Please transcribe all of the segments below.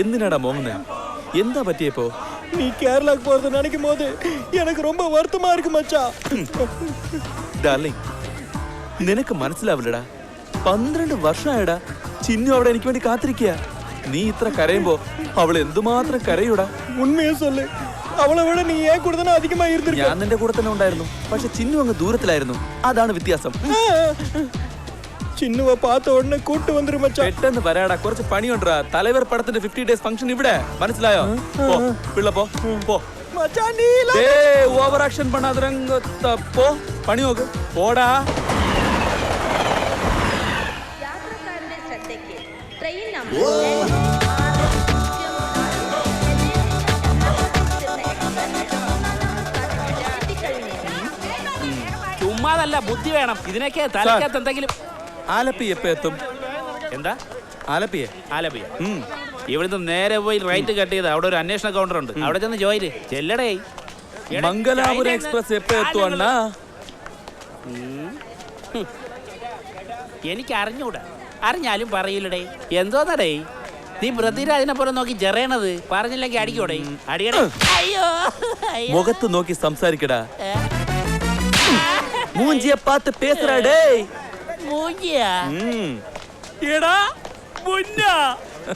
എന്തിനാടാ മോങ്ങുന്നേ? എന്താ പറ്റിയപ്പോ? நீ கேரளாக்கு போறது நினைக்கும் போது எனக்கு ரொம்ப வருத்தமா இருக்கு மச்சா. ഡാർലിംഗ്, നിനക്ക് മനസ്സിലാവില്ലടാ. 12 വർഷമായടാ ചിന്നു അവിടെ എനിക്ക് വേണ്ടി കാത്തിരിക്കുക. നീ ഇത്ര കരയുമ്പോ അവൾ എന്തുമാത്രം കരയൂടാ. உண்மையை சொல்லு, அவளை விட நீ ஏன் கூட தானே அதிகமா இருந்திருக்க. ഞാൻ നിന്റെ കൂടെ തന്നെ ഉണ്ടായിരുന്നു, പക്ഷെ ചിന്നു അങ്ങ് ദൂരത്തിലായിരുന്നു. അതാണ് വ്യത്യാസം. ചിന്നുവ பார்த்த உடனே கூட்டு வந்துரு மச்சான். പെട്ടെന്ന് വരാടാ, കുറച്ച് പണിയുണ്ടാ. തലവർ പടത്തിന്റെ 50 ഡേയ്സ് ഫംഗ്ഷൻ ഇവിടെ, മനസ്സിലായോ? പോ പിള്ള, പോ പോ மச்சான் நீ ഓവർ ആക്ഷൻ പണാതിരങ്ങ പോ, പണി നോക്ക്, പോടാ. യാത്രക്കാരുടെ ശ്രദ്ധയ്ക്ക് ട്രെയിൻ നമ്പർ ചുമ്മാതല്ല, ബുദ്ധി വേണം ഇതിനൊക്കെ. തലക്കകത്ത് എന്തെങ്കിലും. ആലപ്പി എപ്പോ എത്തും? എന്താ ആലപ്പിയെ? ആലപ്പിയ ഇവിടുന്ന് നേരെ പോയി റൈറ്റ് കട്ട് ചെയ്ത് അവിടെ ഒരു അന്വേഷണ കൗണ്ടർ ഉണ്ട്, അവിടെ ചെന്ന് ജോയില് ചെല്ലടേ. മംഗലാപുരം എക്സ്പ്രസ് എപ്പോ എത്തും അണ്ണാ? എനിക്ക് അറിഞ്ഞൂടാ, അറിഞ്ഞാലും പറയില്ലടേ. എന്തോന്നടേ നീ പൃഥ്വിരാജിനെപ്പുറം നോക്കി ചെറിയണത്? പറഞ്ഞില്ലെങ്കിൽ അടിക്കോടേ, അടിയടേ. അയ്യോ മുഖത്ത് നോക്കി സംസാരിക്കടാ. മൂഞ്ചിയെ പാത്ത് പേസറാടേ. മൂഞ്ചിയാ? എടാ മുന്ന,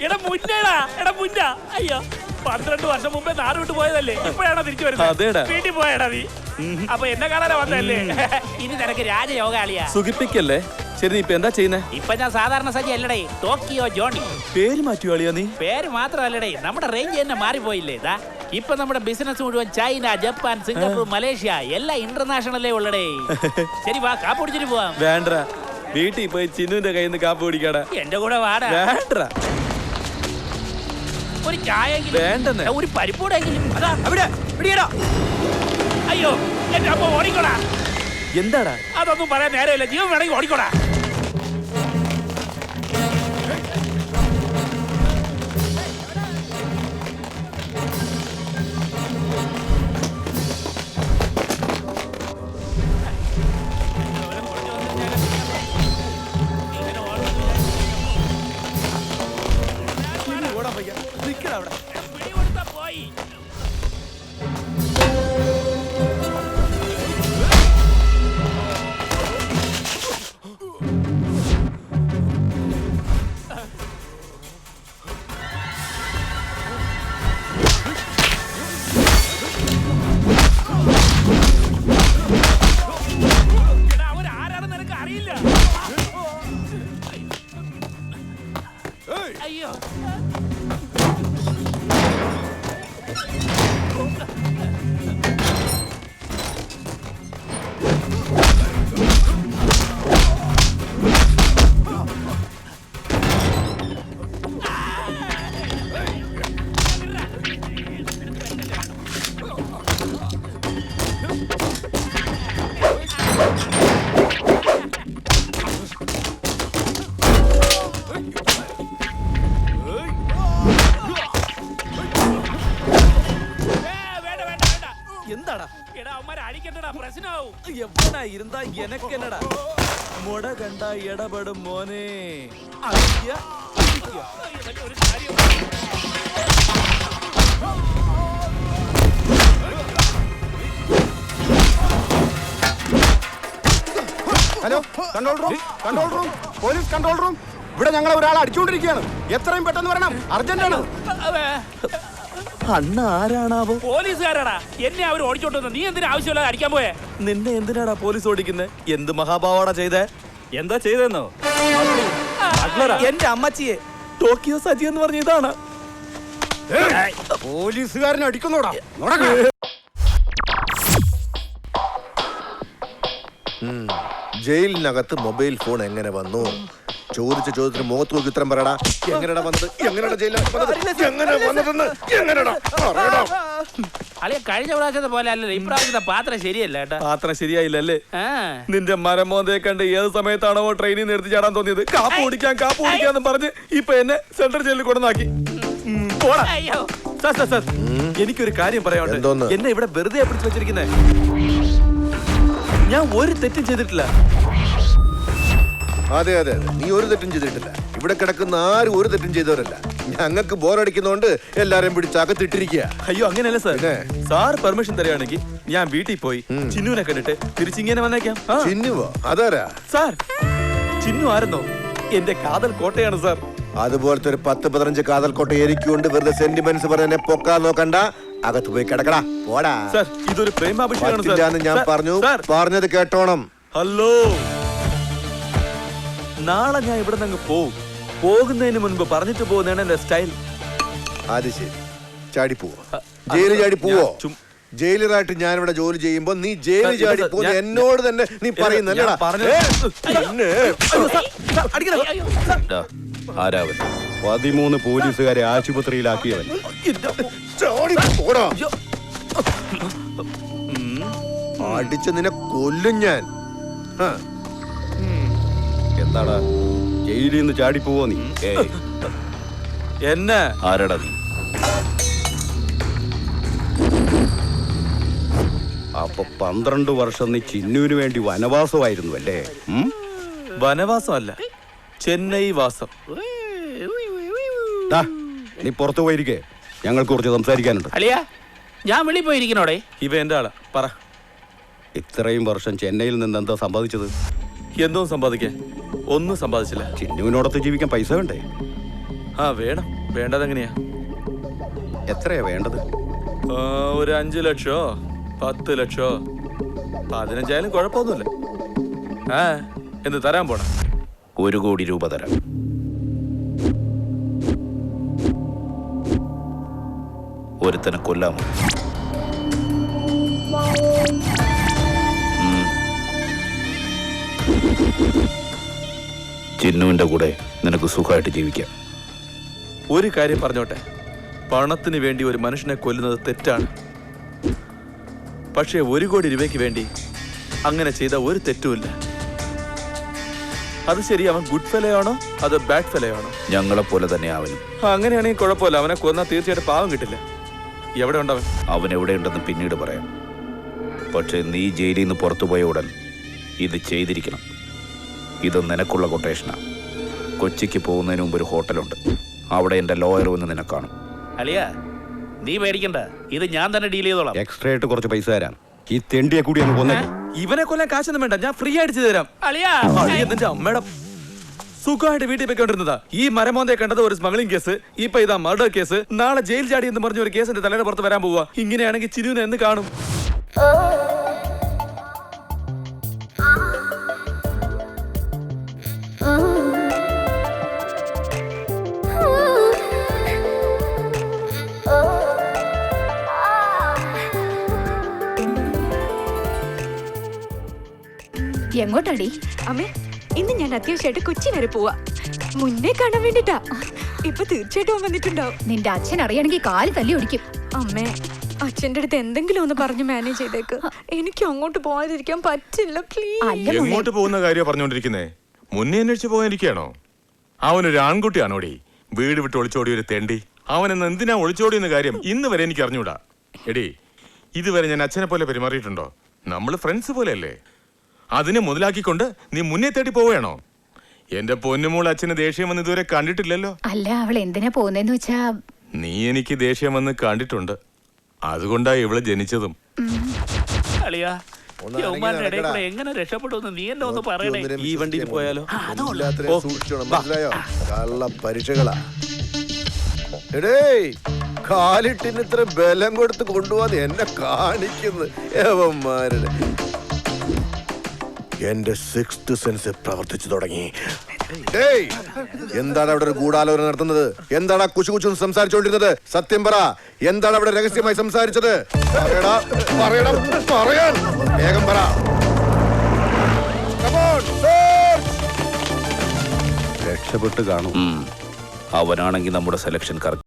എടാ മുന്നേടാ, എടാ മുന്ന. അയ്യോ 12 വർഷം മുമ്പേ നാട് വിട്ട് പോയതല്ലേ, ഇപ്പോഴാണോ തിരിച്ചു വരുന്നത്? വീട്ടിൽ പോയടാ നീ. അപ്പൊ എന്നെ കാണാനാ വന്നതല്ലേ? ഇനി നിനക്ക് രാജയോഗാളിയാ. സുഖിപ്പിക്കല്ലേ. ശരി, ഇപ്പൊ എന്താ ചെയ്യുന്നേ? ഇപ്പൊ ഞാൻ സാധാരണ സജി അല്ലടേ, ടോക്കിയോ ജോണി. പേര് മാറ്റിയോളിയാ നീ? പേര് മാത്രമല്ലടേ, നമ്മുടെ റേഞ്ച് തന്നെ മാറിപ്പോയില്ലേ. ഇതാ ഇപ്പൊ നമ്മുടെ ബിസിനസ് മുഴുവൻ ചൈന, ജപ്പാൻ, സിംഗപ്പൂർ, മലേഷ്യ എല്ലാം ഇന്റർനാഷണലേ ഉള്ളടേ. ശരി വാ, കാപ്പ് കുടിച്ചിട്ട് പോവാം. വേണ്ട, വീട്ടിൽ പോയി ചിന്നുവിന്റെ കയ്യിൽ നിന്ന് കാപ്പ് കുടിക്കാടാ. എന്റെ കൂടെ വാടാ. വേണ്ട, ഒരു ചായ വേണ്ടെന്ന്. ഒരു പരിപ്പൂടെങ്കിലും. അതാ അവിടെ പിടിയടാ. അയ്യോ എന്റെ അമ്മ, ഓടിക്കോടാ. എന്താടാ? അതൊന്നും പറയാൻ നേരമില്ല, ജീവൻ വേണമെങ്കിൽ ഓടിക്കോടാ. പോയി അവരാരാണെന്ന് നിനക്ക് അറിയില്ല. അയ്യോ എന്താടാ? എടാ അവന്മാരെ അടിക്കണ്ടടാ, പ്രശ്നമാവും. എവനാ ഇരുന്നാ എനക്കെന്നടാ? മുട കണ്ട ഇടപെടും മോനെ. ഒരു കാര്യം hello, control room, control room, police control room. ഇവിടെ ഞങ്ങൾ ഒരാളെ അടിച്ചുകൊണ്ടിരിക്കുകയാണ്. എത്രയും പെട്ടെന്ന് വരണം, അർജന്റാണ്. അണ്ണ ആരാണാവോ? പോലീസുകാരാടാ, എന്നെ അവർ ഓടിച്ചോണ്ട്. നീ എന്തിനാ ആവശ്യമില്ലാതെ അടിക്കാൻ പോയേ? നിന്നെ എന്തിനാടാ പോലീസ് ഓടിക്കുന്നത്? എന്ത് മഹാഭാവാടാ ചെയ്തേ? എന്താ ചെയ്തെന്നോ? എന്റെ അമ്മച്ചിയെ ടോക്കിയോ സജി എന്ന് പറഞ്ഞ ഇതാണ്. പോലീസുകാരനെ അടിക്കുന്നോടാ. ജയിലിനകത്ത് മൊബൈൽ ഫോൺ എങ്ങനെ വന്നു? ചോദിച്ച ചോദ്യത്തിന് മുഖത്ത് നോക്കി ഉത്തരം പറയടാ. എങ്ങനെയാ വന്നത്? എങ്ങനെയാ അളിയ കഴിഞ്ഞ പ്രാവശ്യത്തെ പോലെ അല്ലല്ലോ ഇപ്രാവശ്യത്തെ പാത്രം ശരിയല്ല കേട്ടാ. പാത്രം ശരിയായില്ലല്ലേ? നിന്റെ മരമോന്തയെ കണ്ട് ഏത് സമയത്താണോ ട്രെയിനിൽ നിർത്തി ചാടാൻ തോന്നിയത്? കാപ്പ് കുടിക്കാന്ന് പറഞ്ഞ് ഇപ്പൊ എന്നെ സെൻട്രൽ ജയിലിൽ കൊണ്ടുവന്നാക്കി. എനിക്കൊരു കാര്യം പറയാനുണ്ട്. എന്നെ ഇവിടെ വെറുതെ പിടിച്ചു വെച്ചിരിക്കുന്നേ. ഞാൻ ഒരു തെറ്റും ചെയ്തിട്ടില്ല. അതെ, നീ ഒരു തെറ്റും ചെയ്തിട്ടില്ല. ഇവിടെ കിടക്കുന്ന ആരും ഒരു തെറ്റും ചെയ്തവരല്ല. ഞങ്ങൾക്ക് ബോറടിക്കുന്നോണ്ട് എല്ലാരെയും പിടിച്ച് അകത്തിട്ടിരിക്കുക. അയ്യോ അങ്ങനെയല്ല സാർ. പിന്നെ? സാർ പെർമിഷൻ തരികയാണെങ്കിൽ ഞാൻ വീട്ടിൽ പോയി ചിന്നുവിനെ കണ്ടിട്ട് തിരിച്ചിങ്ങനെ വന്നേക്കാം. ആ. ചിന്നുവോ? അതാരാ? സാർ ചിന്നു ആരെന്നോ എന്റെ കാതൽ കോട്ടയാണ് സാർ. അതുപോലത്തെ ഒരു 10-15 കാതൽക്കോട്ട എരിക്കൊണ്ട് വെറുതെ സെന്റിമെന്റ്സ് പറഞ്ഞെ പൊക്കാൻ നോക്കണ്ട. അകത്ത് പോയി കിടക്കടാ. പോടാ. സാർ ഇതൊരു പ്രേമാഭിഷേകമാണ് പറ്റില്ലാന്ന് ഞാൻ പറഞ്ഞു. പറഞ്ഞത് കേട്ടോണം. ഹലോ, നാളെ ഞാൻ ഇവിടെ നിന്ന് പോവും. പോകുന്നതിന് മുൻപ് പറഞ്ഞിട്ട് പോകുന്നതാണ് എന്റെ സ്റ്റൈൽ. അത് ശരി. ചാടി പോവോ? ജയിലിൽ ചാടി പോവോ? ചും- ജയിലറായിട്ട് ഞാൻ ഇവിടെ ജോലി ചെയ്യുമ്പോ നീ ജയിലിൽ ചാടി പോകുന്ന എന്നോട് തന്നെ നീ പറയുന്നല്ലടാ. ആരാവൻ 13 പോലീസുകാരെ ആശുപത്രിയിലാക്കിയവൻ. ചാടി പോടാ. അടിച്ച് നിന്നെ കൊല്ലും ഞാൻ. ആ. എന്താടാ ജയിലിൽ നിന്ന് ചാടി പോവോ നീ? എന്നെ ആരടാ നീ? അപ്പൊ 12 വർഷം നീ ചിന്നുവിന് വേണ്ടി വനവാസമായിരുന്നു അല്ലേ? വനവാസമല്ല, ചെന്നൈ വാസം. നീ പുറത്തു പോയിരിക്കേ, ഞങ്ങൾക്ക് കുറച്ച് സംസാരിക്കാനുണ്ട്. അളിയാ ഞാൻ വെളിയിൽ പോയിരിക്കണോടെ. ഇവ എന്റെ ആളാ. പറ, ഇത്രയും വർഷം ചെന്നൈയിൽ നിന്ന് എന്താ സമ്പാദിച്ചത്? എന്തോ സമ്പാദിക്കാൻ ഒന്നും സമ്പാദിച്ചില്ല. ചിന്നുവിനോടൊത്ത് ജീവിക്കാൻ പൈസ വേണ്ടേ? ആ വേണം. വേണ്ടതെങ്ങനെയാ? എത്രയാ വേണ്ടത്? ഒരു 5 ലക്ഷോ 10 ലക്ഷോ 15 കുഴപ്പമൊന്നുമില്ല. ആ എന്ത് തരാൻ പോണ? 1 കോടി രൂപ തരാം. ഒരുത്തനെ കൊല്ലാമോ? ചിന്നുവിന്റെ കൂടെ നിനക്ക് സുഖമായിട്ട് ജീവിക്കാം. ഒരു കാര്യം പറഞ്ഞോട്ടെ, പണത്തിന് വേണ്ടി ഒരു മനുഷ്യനെ കൊല്ലുന്നത് തെറ്റാണ്. പക്ഷേ 1 കോടി രൂപയ്ക്ക് വേണ്ടി അങ്ങനെ ചെയ്ത ഒരു തെറ്റുമില്ല. അത് ശരി, അവൻ ഗുഡ് ഫെലോ ആണോ അതോ ബാഡ് ഫെലോ ആണോ? ഞങ്ങളെ പോലെ തന്നെ അവനും. അങ്ങനെയാണെങ്കിൽ കുഴപ്പമില്ല. അവനെ കൊന്നാൽ തീർച്ചയായിട്ടും പാവം കിട്ടില്ല. എവിടെ ഉണ്ടവൻ? അവൻ എവിടെയുണ്ടെന്ന് പിന്നീട് പറയാം. പക്ഷെ നീ ജയിലിൽ നിന്ന് പുറത്തുപോയ ഉടൻ ഇത് ചെയ്തിരിക്കണം. ഇത് നിനക്കുള്ള കൊട്ടേഷനാ. കൊച്ചിക്ക് പോകുന്നതിന് മുമ്പ് ഒരു ഹോട്ടലുണ്ട്, അവിടെ എൻ്റെ ലോയർ വന്ന് നിന്നെ കാണും. അളിയാ നീ പേടിക്കണ്ട, ഇത് ഞാൻ തന്നെ ഡീൽ ചെയ്തോളാം. എക്സ്ട്രാ ആയിട്ട് കുറച്ച് പൈസ തരാം. ഈ തെണ്ടിയെ കൂടി ഒന്ന് കൊന്നേ. ഇവനെ കൊല്ലാൻ കാശൊന്നും വേണ്ട, ഞാൻ ഫ്രീ ആയിട്ട് ചെയ്തു തരാം. അളിയാ എന്റെ അമ്മയുടെ സുഖമായിട്ട് വീട്ടിൽ പോയിക്കൊണ്ടിരുന്നതാ. ഈ മരമോന്തയെ കണ്ടത് ഒരു സ്മഗ്ലിംഗ് കേസ്, ഇപ്പൊ ഇതാ മർഡർ കേസ്. നാളെ ജയിൽ ചാടി എന്ന് പറഞ്ഞ ഒരു കേസിന്റെ തലയുടെ പുറത്ത് വരാൻ പോവാ. ഇങ്ങനെയാണെങ്കിൽ ചിരുവിനെ എന്ന് കാണും? എങ്ങോട്ടാടി? അമ്മേ, ഇന്ന് ഞാൻ അത്യാവശ്യമായിട്ട് കൊച്ചി വരെ പോവാ. മുന്നേ കാണാൻ വേണ്ടിട്ടാ. ഇപ്പൊ തീർച്ചയായിട്ടും വന്നിട്ടുണ്ടാവും. നിന്റെ അച്ഛൻ അറിയണമെങ്കിൽ കാല് തല്ലി ഒടിക്കും. അമ്മേ, അച്ഛന്റെ അടുത്ത് എന്തെങ്കിലും ഒന്ന് പറഞ്ഞ് മാനേജ് ചെയ്തേക്ക്. എനിക്ക് അങ്ങോട്ട് പോകാതിരിക്കാൻ പറ്റില്ല, പ്ലീസ്. എങ്ങോട്ട് പോകുന്ന കാര്യം പറഞ്ഞോണ്ടിരിക്കുന്നേ? മുന്നേ അന്വേഷിച്ച് പോകാനിരിക്കയാണോ? അവനൊരു ആൺകുട്ടിയാണോടി? വീട് വിട്ട് ഒളിച്ചോടി ഒരു തെണ്ടി. അവനെന്ന് എന്തിനാ ഒളിച്ചോടിയെന്ന കാര്യം ഇന്ന് വരെ എനിക്ക് അറിഞ്ഞൂടാ. എടി, ഇതുവരെ ഞാൻ അച്ഛനെ പോലെ പെരുമാറിയിട്ടുണ്ടോ? നമ്മള് ഫ്രണ്ട്സ് പോലെയല്ലേ? അതിനെ മുതലാക്കിക്കൊണ്ട് നീ മുന്നേ തേടി പോവുകയാണോ? എന്റെ പൊന്നുമോൾ അച്ഛന് ദേഷ്യം വന്ന് ഇതുവരെ കണ്ടിട്ടില്ലല്ലോ. അല്ല, അവൾ എന്തിനാ പോകുന്നേന്ന് വെച്ചാ, നീ എനിക്ക് ദേഷ്യം വന്ന് കണ്ടിട്ടുണ്ട്. അതുകൊണ്ടാ ഇവള് ജനിച്ചതും. അളിയാ യൗമാരുടെ ഇടയിൽ കൂടെ എങ്ങനെ രക്ഷപ്പെടുമെന്ന് നീ എന്നെ ഒന്ന് പറയണേ. ഈ വണ്ടിയിൽ പോയാലോ? മനസ്സിലായോ? കള്ള പരീക്ഷകളാ. എടേ, കാലിട്ടിന് ഇത്ര ബലം കൊടുത്ത് കൊണ്ടുപോകാതെ എന്നെ കാണിക്കുന്നു ഏവന്മാരുടെ. എന്റെ 6th സെൻസ് പ്രവർത്തിച്ചു തുടങ്ങി. എന്താണ് അവിടെ ഒരു ഗൂഢാലോചന നടത്തുന്നത്? എന്താണ് കുശു കുശു സംസാരിച്ചുകൊണ്ടിരുന്നത്? സത്യം പറ, എന്താണ് അവിടെ രഹസ്യമായി സംസാരിച്ചത്? പറയാൻ വേഗം പറ. രക്ഷപ്പെട്ട് കാണും. അവനാണെങ്കിൽ നമ്മുടെ സെലക്ഷൻ കറക്റ്റ്.